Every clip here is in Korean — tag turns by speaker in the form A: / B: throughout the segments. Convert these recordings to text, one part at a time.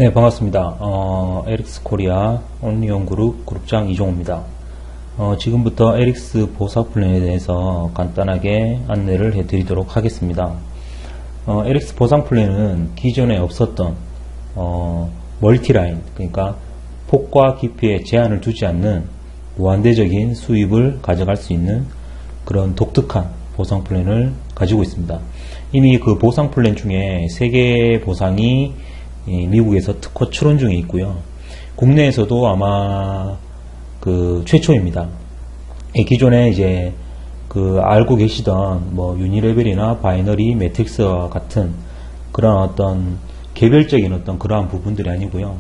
A: 네, 반갑습니다. 에릭스 코리아 온리온 그룹 그룹장 이종호입니다. 지금부터 에릭스 보상 플랜에 대해서 간단하게 안내를 해드리도록 하겠습니다. 에릭스 보상 플랜은 기존에 없었던 멀티라인, 그러니까 폭과 깊이에 제한을 두지 않는 무한대적인 수입을 가져갈 수 있는 그런 독특한 보상 플랜을 가지고 있습니다. 이미 그 보상 플랜 중에 3개의 보상이 미국에서 특허 출원 중에 있고요. 국내에서도 아마 그 최초입니다. 기존에 이제 그 알고 계시던 뭐 유니레벨이나 바이너리 매트릭스와 같은 그런 어떤 개별적인 어떤 그러한 부분들이 아니고요.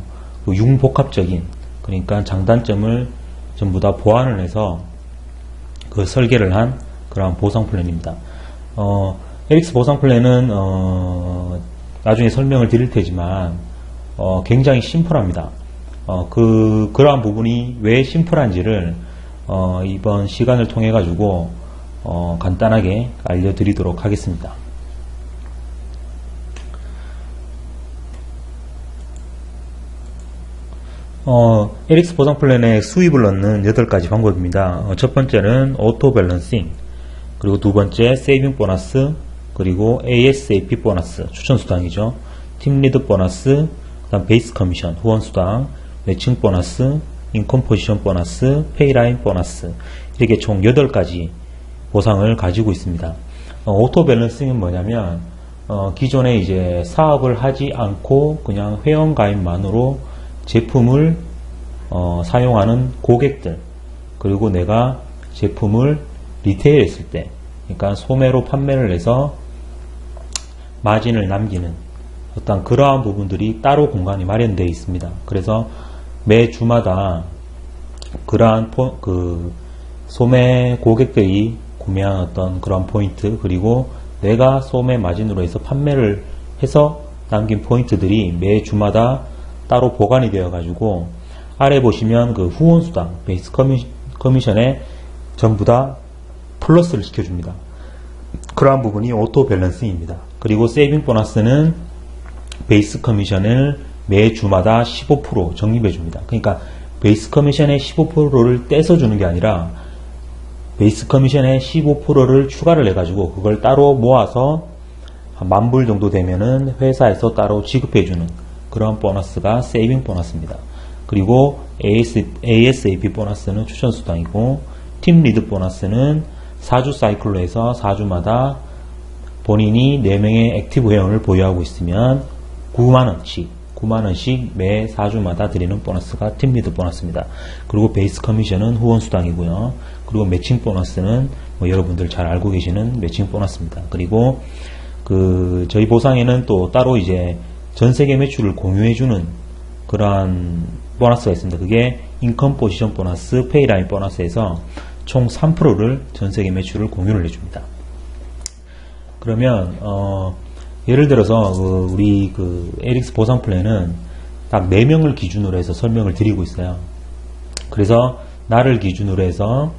A: 그 융복합적인, 그러니까 장단점을 전부 다 보완을 해서 그 설계를 한 그러한 보상 플랜입니다. 에릭스 보상 플랜은 나중에 설명을 드릴 테지만 굉장히 심플합니다. 그러한 부분이 왜 심플한지를 이번 시간을 통해 가지고 간단하게 알려드리도록 하겠습니다. 에릭스 보상 플랜에 수입을 넣는 8가지 방법입니다. 첫 번째는 오토 밸런싱, 그리고 두 번째 세이빙 보너스, 그리고 ASAP 보너스, 추천 수당이죠. 팀 리드 보너스, 그다음 베이스 커미션, 후원 수당, 매칭 보너스, 인컴 포지션 보너스, 페이라인 보너스, 이렇게 총 8가지 보상을 가지고 있습니다. 오토 밸런싱은 뭐냐면 기존에 이제 사업을 하지 않고 그냥 회원 가입만으로 제품을 사용하는 고객들, 그리고 내가 제품을 리테일 했을 때, 그러니까 소매로 판매를 해서 마진을 남기는 어떤 그러한 부분들이 따로 공간이 마련되어 있습니다. 그래서 매 주마다 그러한 소매 고객들이 구매한 어떤 그러한 포인트, 그리고 내가 소매 마진으로 해서 판매를 해서 남긴 포인트들이 매 주마다 따로 보관이 되어 가지고 아래 보시면 그 후원 수당, 베이스 커미션에 전부 다 플러스를 시켜줍니다. 그러한 부분이 오토 밸런싱입니다. 그리고 세이빙 보너스는 베이스 커미션을 매 주마다 15% 적립해 줍니다. 그러니까 베이스 커미션의 15%를 떼서 주는 게 아니라 베이스 커미션의 15%를 추가를 해가지고 그걸 따로 모아서 한 10,000불 정도 되면은 회사에서 따로 지급해 주는 그런 보너스가 세이빙 보너스입니다. 그리고 ASAP 보너스는 추천 수당이고, 팀 리드 보너스는 4주 사이클로 해서 4주마다 본인이 4명의 액티브 회원을 보유하고 있으면 9만원씩 매 4주마다 드리는 보너스가 팀 리드 보너스입니다. 그리고 베이스 커미션은 후원 수당이고요. 그리고 매칭 보너스는 뭐 여러분들 잘 알고 계시는 매칭 보너스입니다. 그리고 저희 보상에는 또 따로 이제 전 세계 매출을 공유해주는 그러한 보너스가 있습니다. 그게 인컴 포지션 보너스, 페이라인 보너스에서 총 3%를 전 세계 매출을 공유를 해줍니다. 그러면 예를 들어서 우리 에릭스 보상 플랜은 딱 4명을 기준으로 해서 설명을 드리고 있어요. 그래서 나를 기준으로 해서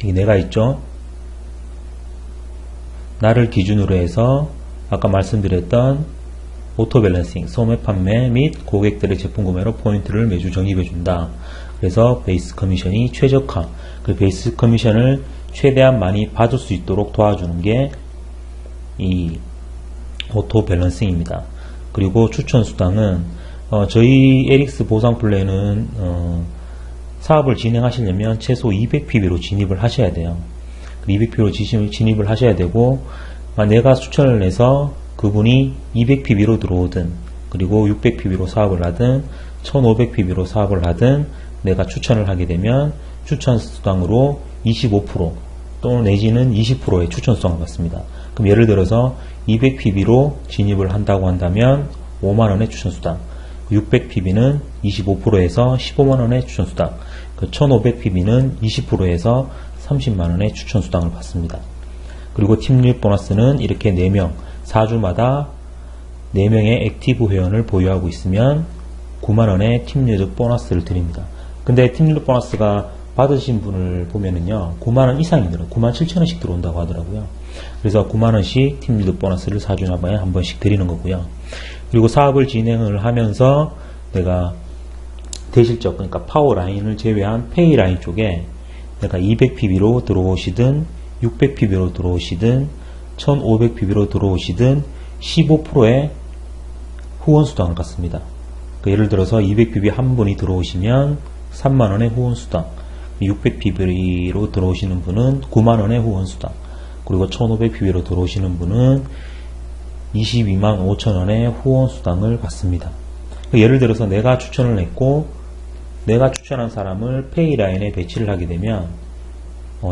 A: 이 내가 있죠. 나를 기준으로 해서 아까 말씀드렸던 오토 밸런싱, 소매 판매 및 고객들의 제품 구매로 포인트를 매주 적립해 준다. 그래서 베이스 커미션이 최적화, 그 베이스 커미션을 최대한 많이 받을 수 있도록 도와주는 게 이 오토 밸런싱입니다. 그리고 추천 수당은 저희 에릭스 보상 플랜은 사업을 진행하시려면 최소 200PB로 진입을 하셔야 돼요. 200PB로 진입을 하셔야 되고, 내가 추천을 해서 그분이 200PB로 들어오든, 그리고 600PB로 사업을 하든, 1500PB로 사업을 하든, 내가 추천을 하게 되면 추천 수당으로 25% 또는 내지는 20%의 추천 수당을 받습니다. 그럼 예를 들어서 200PB로 진입을 한다고 한다면 5만원의 추천 수당, 600PB는 25%에서 15만원의 추천 수당, 1500PB는 20%에서 30만원의 추천 수당을 받습니다. 그리고 팀 리드 보너스는 이렇게 4명, 4주마다 4명의 액티브 회원을 보유하고 있으면 9만원의 팀 리드 보너스를 드립니다. 근데 팀 리드 보너스가 받으신 분을 보면은요, 9만원 이상이 들어요. 97,000원씩 들어온다고 하더라고요. 그래서 9만원씩 팀 리드 보너스를 4주마다에 한 번씩 드리는 거고요. 그리고 사업을 진행을 하면서 내가 대실적, 그러니까 파워 라인을 제외한 페이 라인 쪽에 내가 200pb로 들어오시든 600pb로 들어오시든 1500pb로 들어오시든 15%의 후원수당을 받습니다. 예를 들어서 200pb 한 분이 들어오시면 3만원의 후원수당, 600pb로 들어오시는 분은 9만원의 후원수당, 그리고 1500pb로 들어오시는 분은 22만 5천원의 후원수당을 받습니다. 예를 들어서 내가 추천을 했고 내가 추천한 사람을 페이라인에 배치를 하게 되면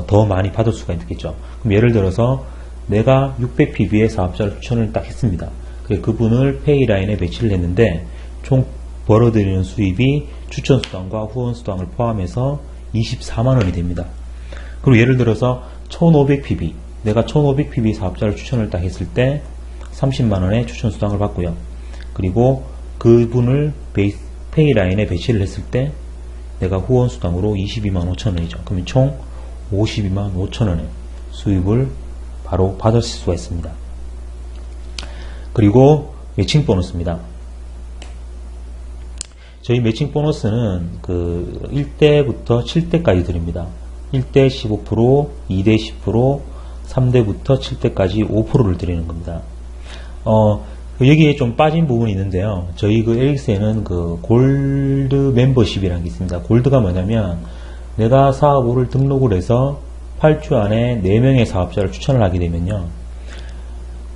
A: 더 많이 받을 수가 있겠죠. 그럼 예를 들어서 내가 600pb의 사업자를 추천을 딱 했습니다. 그분을 페이라인에 배치를 했는데 총 벌어들이는 수입이 추천수당과 후원수당을 포함해서 24만원이 됩니다. 그리고 예를 들어서 1500pb, 내가 1500pb 사업자를 추천을 딱 했을 때 30만원의 추천수당을 받고요. 그리고 그분을 페이라인에 배치를 했을 때 내가 후원수당으로 22만 5천원이죠. 그러면 총 52만 5천원의 수입을 바로 받을 수가 있습니다. 그리고 매칭 보너스입니다. 저희 매칭 보너스는 1대부터 7대까지 드립니다. 1대 15%, 2대 10%, 3대부터 7대까지 5%를 드리는 겁니다. 여기에 좀 빠진 부분이 있는데요. 저희 에릭스에는 골드 멤버십이라는 게 있습니다. 골드가 뭐냐면 내가 사업을 등록을 해서 8주 안에 4명의 사업자를 추천을 하게 되면요.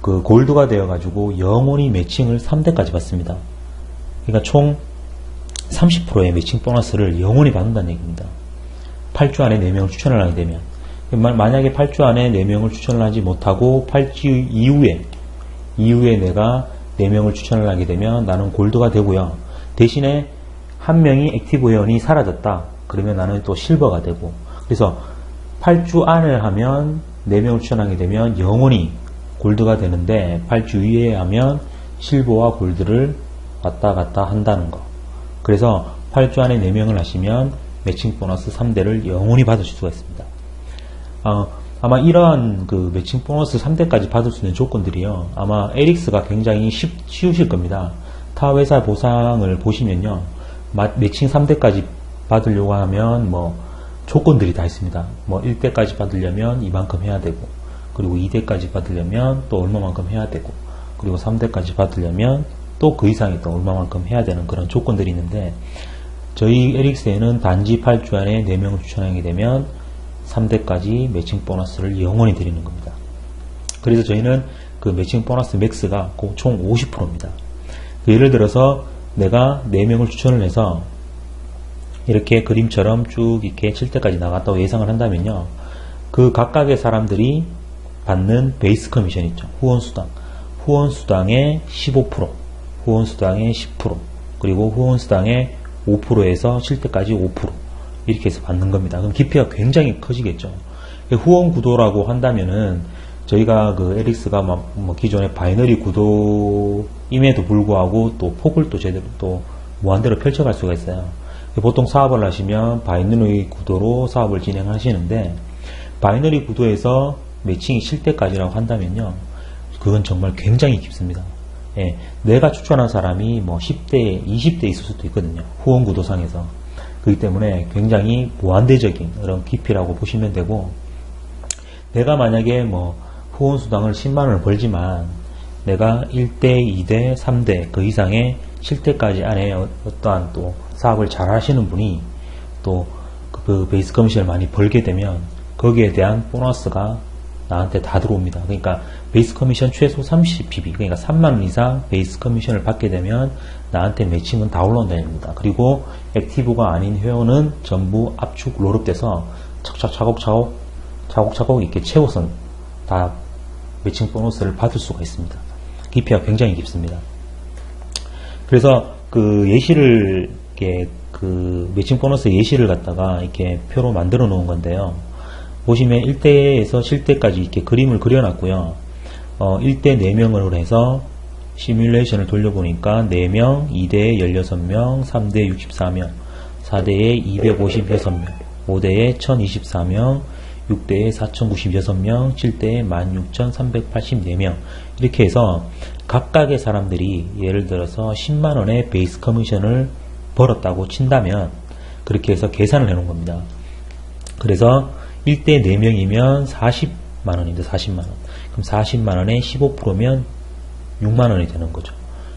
A: 골드가 되어가지고 영원히 매칭을 3대까지 받습니다. 그러니까 총 30%의 매칭 보너스를 영원히 받는다는 얘기입니다. 8주 안에 4명을 추천을 하게 되면. 만약에 8주 안에 4명을 추천을 하지 못하고 8주 이후에 내가 4명을 추천을 하게 되면 나는 골드가 되고요. 대신에 한 명이 액티브 회원이 사라졌다. 그러면 나는 또 실버가 되고. 그래서 8주 안에 하면 4명을 추천하게 되면 영원히 골드가 되는데 8주 이후에 하면 실버와 골드를 왔다 갔다 한다는 거. 그래서 8주 안에 4명을 하시면 매칭 보너스 3대를 영원히 받으실 수가 있습니다. 아마 이러한 매칭 보너스 3대까지 받을 수 있는 조건들이요. 아마 에릭스가 굉장히 쉬우실 겁니다. 타 회사 보상을 보시면요. 매칭 3대까지 받으려고 하면 조건들이 다 있습니다. 1대까지 받으려면 이만큼 해야 되고, 그리고 2대까지 받으려면 또 얼마만큼 해야 되고, 그리고 3대까지 받으려면 또 그 이상이 또 얼마만큼 해야 되는 그런 조건들이 있는데, 저희 에릭스에는 단지 8주 안에 4명을 추천하게 되면 3대까지 매칭 보너스를 영원히 드리는 겁니다. 그래서 저희는 매칭 보너스 맥스가 총 50%입니다. 예를 들어서 내가 4명을 추천을 해서 이렇게 그림처럼 쭉 이렇게 7대까지 나갔다고 예상을 한다면요. 그 각각의 사람들이 받는 베이스 커미션 있죠. 후원수당의 15%, 후원수당의 10%, 그리고 후원수당의 5%에서 7대까지 5%. 이렇게 해서 받는 겁니다. 그럼 깊이가 굉장히 커지겠죠. 후원 구도라고 한다면은 저희가 에릭스가 기존의 바이너리 구도임에도 불구하고 또 폭을 또 제대로 또 무한대로 펼쳐갈 수가 있어요. 보통 사업을 하시면 바이너리 구도로 사업을 진행하시는데 바이너리 구도에서 매칭이 7대까지라고 한다면요. 그건 정말 굉장히 깊습니다. 예, 내가 추천한 사람이 10대, 20대 있을 수도 있거든요. 후원 구도상에서. 그렇기 때문에 굉장히 무한대적인 그런 깊이라고 보시면 되고, 내가 만약에 후원수당을 10만원을 벌지만 내가 1대, 2대, 3대 그 이상의 7대까지 안에 어떠한 또 사업을 잘 하시는 분이 또 그 베이스 커미션을 많이 벌게 되면 거기에 대한 보너스가 나한테 다 들어옵니다. 그러니까 베이스 커미션 최소 30pb, 그러니까 3만원 이상 베이스 커미션을 받게 되면 나한테 매칭은 다 올라온다는 겁니다. 그리고 액티브가 아닌 회원은 전부 압축 롤업돼서 차곡차곡 이렇게 채워서 다 매칭 보너스를 받을 수가 있습니다. 깊이가 굉장히 깊습니다. 그래서 예시를 이렇게 매칭 보너스 예시를 갖다가 이렇게 표로 만들어 놓은 건데요. 보시면 1대에서 7대까지 이렇게 그림을 그려놨고요. 1대 4명으로 해서 시뮬레이션을 돌려보니까 4명, 2대에 16명, 3대에 64명, 4대에 256명, 5대에 1024명, 6대에 4096명, 7대에 16,384명 이렇게 해서 각각의 사람들이 예를 들어서 10만원의 베이스 커미션을 벌었다고 친다면 그렇게 해서 계산을 해 놓은 겁니다. 그래서 1대 4명이면 40만원입니다. 40만원. 그럼 40만원에 15%면 6만원이 되는 거죠.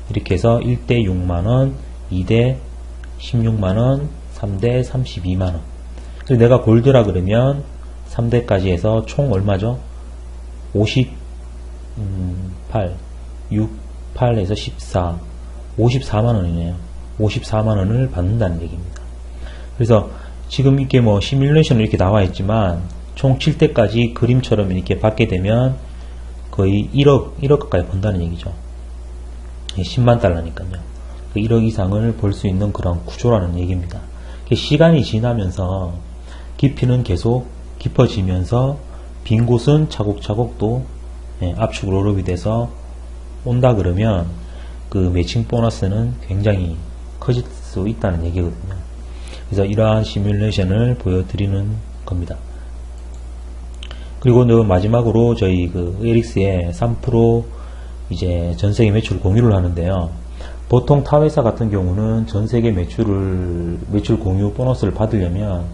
A: 이렇게 해서 1대 6만원, 2대 16만원, 3대 32만원. 그래서 내가 골드라 그러면 3대까지 해서 총 얼마죠? 58, 6, 8에서 14, 54만원이네요. 54만원을 받는다는 얘기입니다. 그래서 지금 이렇게 뭐 시뮬레이션으로 이렇게 나와 있지만 총 7대까지 그림처럼 이렇게 받게 되면 거의 1억 가까이 번다는 얘기죠. 10만 달러니까요. 1억 이상을 벌 수 있는 그런 구조라는 얘기입니다. 시간이 지나면서 깊이는 계속 깊어지면서 빈 곳은 차곡차곡 또 압축 롤업이 돼서 온다 그러면 그 매칭 보너스는 굉장히 커질 수 있다는 얘기거든요. 그래서 이러한 시뮬레이션을 보여드리는 겁니다. 그리고 마지막으로 저희 그 에릭스의 3% 이제 전세계 매출 공유를 하는데요. 보통 타 회사 같은 경우는 전세계 매출 공유 보너스를 받으려면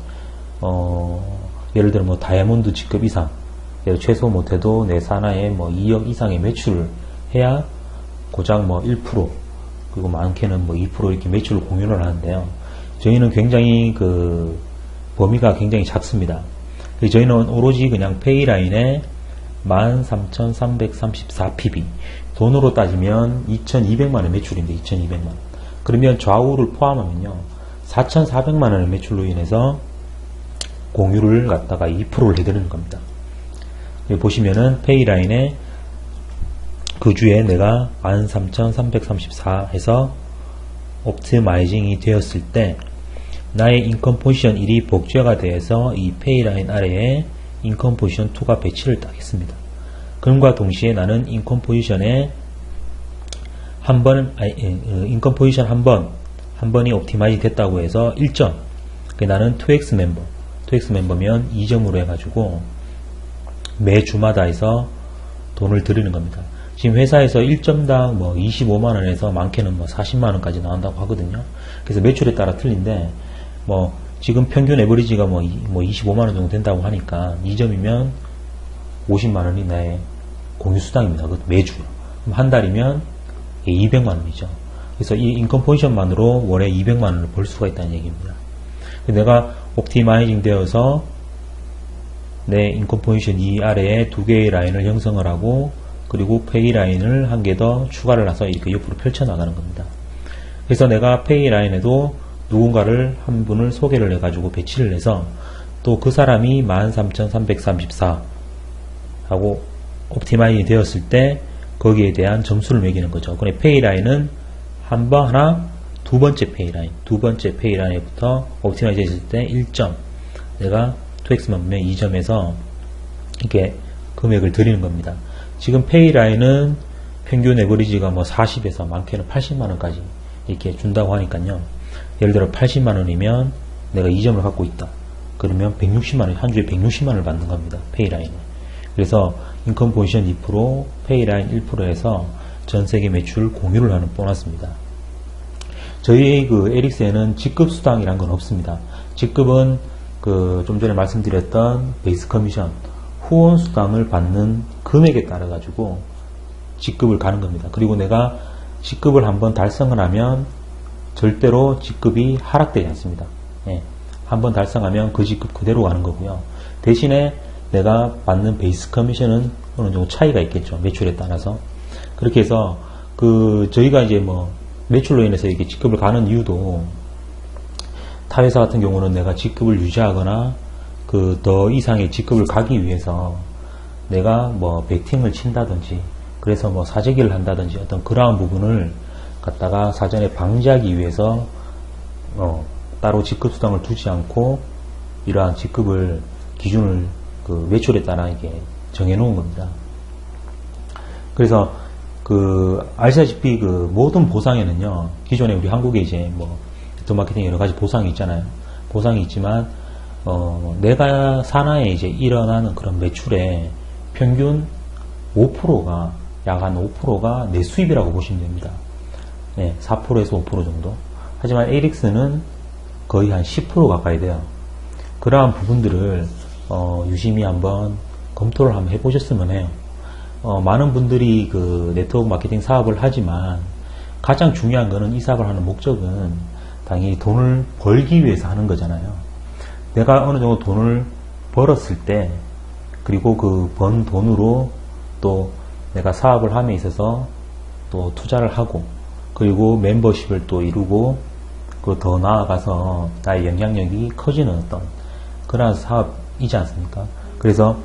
A: 예를 들어 뭐 다이아몬드 직급 이상, 최소 못해도 내 산하에 뭐 2억 이상의 매출을 해야 고작 뭐 1% 그리고 많게는 뭐 2% 이렇게 매출을 공유를 하는데요. 저희는 굉장히 그 범위가 굉장히 작습니다. 저희는 오로지 그냥 페이라인에 13,334pb 돈으로 따지면 2,200만원 매출인데 2,200만원. 그러면 좌우를 포함하면요 4,400만원의 매출로 인해서 공유를 갖다가 2%를 해드리는 겁니다. 여기 보시면은 페이라인에 그 주에 내가 13,334 해서 옵티마이징이 되었을 때 나의 인컴 포지션 1이 복제가 되어서 이 페이라인 아래에 인컴 포지션 2가 배치를 따겠습니다. 그럼과 동시에 나는 인컴 포지션에 인컴 포지션 한 번이 옵티마이즈 됐다고 해서 1점. 나는 2X 멤버면 2점으로 해가지고 매 주마다 해서 돈을 드리는 겁니다. 지금 회사에서 1점당 뭐 25만원에서 많게는 뭐 40만원까지 나온다고 하거든요. 그래서 매출에 따라 틀린데 뭐 지금 평균 에버리지가 뭐 25만원 정도 된다고 하니까 2점이면 50만원이 나의 공유수당입니다. 매주. 그럼 한 달이면 200만원이죠. 그래서 이 인컴 포지션만으로 월에 200만원을 벌 수가 있다는 얘기입니다. 내가 옵티마이징 되어서 내 인컴 포지션 2 아래에 2개의 라인을 형성을 하고 그리고 페이 라인을 한 개 더 추가를 해서 이렇게 옆으로 펼쳐나가는 겁니다. 그래서 내가 페이 라인에도 누군가를 한 분을 소개를 해가지고 배치를 해서 또 그 사람이 13,334 하고 옵티마이징이 되었을 때 거기에 대한 점수를 매기는 거죠. 그래 페이 라인은 두 번째 페이 라인부터 옵티마이즈 했을 때 1점 내가 2X만 보면 2점에서 이렇게 금액을 드리는 겁니다. 지금 페이 라인은 평균 에버리지가 뭐 40에서 많게는 80만원까지 이렇게 준다고 하니까요. 예를 들어 80만원이면 내가 2점을 갖고 있다. 그러면 160만원, 한 주에 160만원을 받는 겁니다. 페이 라인에. 그래서 인컴 포지션 2%, 페이 라인 1% 해서 전 세계 매출 공유를 하는 보너스입니다. 저희 그 에릭스에는 직급 수당이란 건 없습니다. 직급은 그 좀 전에 말씀드렸던 베이스 커미션, 후원 수당을 받는 금액에 따라 가지고 직급을 가는 겁니다. 그리고 내가 직급을 한번 달성을 하면 절대로 직급이 하락되지 않습니다. 한번 달성하면 그 직급 그대로 가는 거고요. 대신에 내가 받는 베이스 커미션은 어느 정도 차이가 있겠죠. 매출에 따라서. 그렇게 해서 저희가 이제 뭐 매출로 인해서 이렇게 직급을 가는 이유도 타 회사 같은 경우는 내가 직급을 유지하거나 더 이상의 직급을 가기 위해서 내가 뭐 베팅을 친다든지 그래서 뭐 사재기를 한다든지 어떤 그러한 부분을 갖다가 사전에 방지하기 위해서 따로 직급 수당을 두지 않고 이러한 직급을 기준을 매출에 따라 이게 정해 놓은 겁니다. 그래서 아시다시피 모든 보상에는요, 기존에 우리 한국에 이제 뭐 네트워크 여러 가지 보상이 있잖아요. 보상이 있지만 내가 산하에 이제 일어나는 그런 매출의 평균 5%가 약 한 5%가 내 수입이라고 보시면 됩니다. 4%에서 5% 정도. 하지만 ALX는 거의 한 10% 가까이 돼요. 그러한 부분들을 유심히 한번 검토를 한번 해보셨으면 해요. 많은 분들이 그 네트워크 마케팅 사업을 하지만 가장 중요한 거는 이 사업을 하는 목적은 당연히 돈을 벌기 위해서 하는 거잖아요. 내가 어느 정도 돈을 벌었을 때, 그리고 그 번 돈으로 또 내가 사업을 함에 있어서 또 투자를 하고, 그리고 멤버십을 또 이루고, 그 더 나아가서 나의 영향력이 커지는 어떤 그런 사업이지 않습니까? 그래서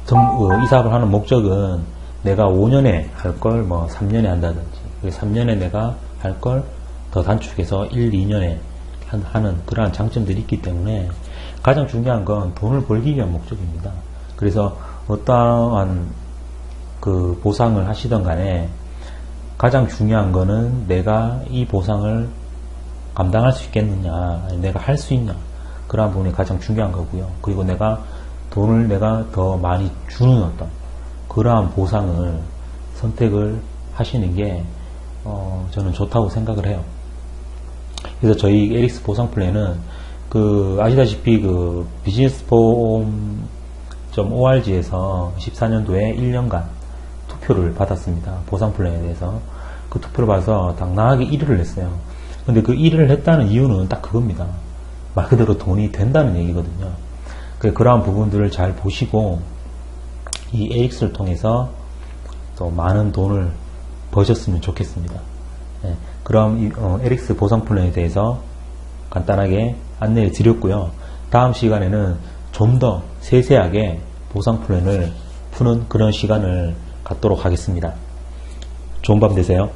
A: 이 사업을 하는 목적은 내가 5년에 할 걸 뭐 3년에 한다든지, 3년에 내가 할 걸 더 단축해서 1, 2년에 하는 그러한 장점들이 있기 때문에 가장 중요한 건 돈을 벌기 위한 목적입니다. 그래서 어떠한 그 보상을 하시던 간에 가장 중요한 거는 내가 이 보상을 감당할 수 있겠느냐, 내가 할 수 있냐, 그러한 부분이 가장 중요한 거고요. 그리고 돈을 내가 더 많이 주는 어떤 그러한 보상을 선택을 하시는 게 저는 좋다고 생각을 해요. 그래서 저희 에릭스 보상 플랜은 아시다시피 비즈니스폼.org에서 14년도에 1년간 투표를 받았습니다. 보상 플랜에 대해서. 그 투표를 받아서 당당하게 1위를 했어요. 근데 그 1위를 했다는 이유는 딱 그겁니다. 말 그대로 돈이 된다는 얘기거든요. 그러한 부분들을 잘 보시고 이 에릭스를 통해서 또 많은 돈을 버셨으면 좋겠습니다. 그럼 에릭스 보상 플랜에 대해서 간단하게 안내해 드렸고요. 다음 시간에는 좀 더 세세하게 보상 플랜을 푸는 그런 시간을 갖도록 하겠습니다. 좋은 밤 되세요.